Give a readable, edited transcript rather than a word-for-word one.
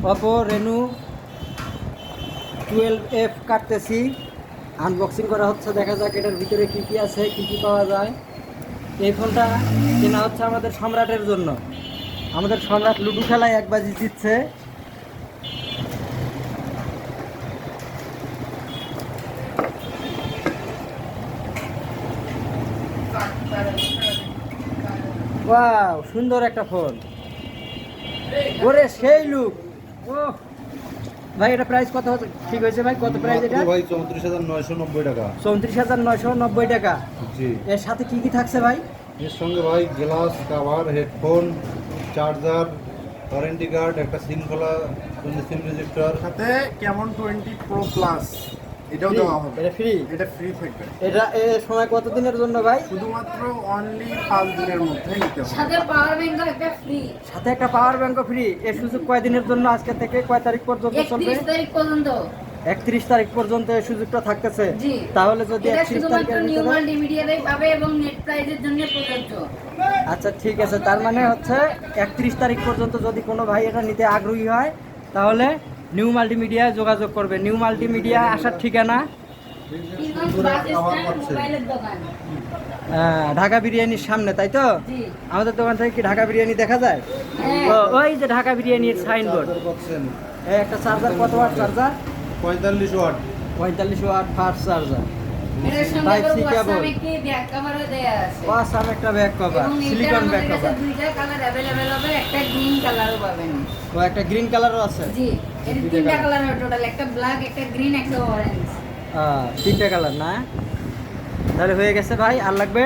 Oppo Reno 12F কাটতেছি, unboxing করা হচ্ছে। দেখা যাক এটার ভিতরে কি কি আছে, কি কি পাওয়া যায়। এই ফোনটা কেনা হচ্ছে আমাদের সম্রাটের জন্য। আমাদের সম্রাট লুডো খেলায় এক বাজি জিতছে। ওয়াও, সুন্দর একটা ফোন। ওরে সেই লুক। ও ভাই, এটা প্রাইস কত ঠিক হয়েছে ভাই? কত প্রাইস এটা ভাই? 34,990 টাকা। 34,990 টাকা। জি। এর সাথে কি কি থাকছে ভাই? এর সঙ্গে ভাই glass cover, headphone, charger, warranty card, একটা সিম খোলা, সিম রেজিস্টার, সাথে কেমন 20 প্রো প্লাস এটাও দেওয়া হবে। এটা ফ্রি? এটা ফ্রি থাকবে। এটা এর সময় কত দিনের জন্য ভাই? শুধুমাত্র অনলি 5 দিনের মধ্যে নিতে হবে। সাথে পাওয়ার ব্যাংক একটা ফ্রি। সাথে একটা পাওয়ার ব্যাংকও ফ্রি। এর সুযোগ কয় দিনের জন্য? আজকে থেকে কয় তারিখ পর্যন্ত চলবে? 31 তারিখ পর্যন্ত। 31 তারিখ পর্যন্ত এই সুযোগটা থাকতেছে। জি। তাহলে যদি এটা 31 শুধুমাত্র তারিখের নিউ ভিতরে, মাল্টিমিডিয়াতেই পাবে এবং নেট প্রাইজের জন্য প্রযোজ্য। আচ্ছা ঠিক আছে, তার মানে হচ্ছে 31 তারিখ পর্যন্ত যদি কোনো ভাই এটা নিতে আগ্রহী হয় তাহলে নিউ মাল্টিমিডিয়ায় যোগাযোগ করবে। নিউ মাল্টিমিডিয়া আসার ঠিকানা পীরগঞ্জ বাস স্ট্যান্ড, মোবাইলের দোকান। ঢাকা বিরিয়ানির সামনে, তাই তো? জি। আমাদের দোকান থেকে কি ঢাকা বিরিয়ানি দেখা যায়? হ্যাঁ। ওই যে ঢাকা বিরিয়ানির সাইনবোর্ড। চার্জার পাচ্ছেন একটা চার্জার, কত watt charger? 45 watt. 45 watt fast charger. এটার সঙ্গে Type C আবার cable। ওয়াসাম একটি ব্যাক কভারও দেয়া আছে। ওয়াসাম একটা ব্যাক কভার, এবং এটার সিলিকন ব্যাক আমাদের কাছে কভার। দুইটা কালার अवेलेबल হবে, একটা গ্রিন কালারও পাবেন। ও একটা গ্রিন কালারও আছে। জি, এর দুইটা তিনটা colour। কালার হবে টোটাল, একটা ব্ল্যাক, একটা গ্রিন, একটা অরেঞ্জ। তিনটা কালার না? তাহলে হয়ে গেছে ভাই, আর লাগবে?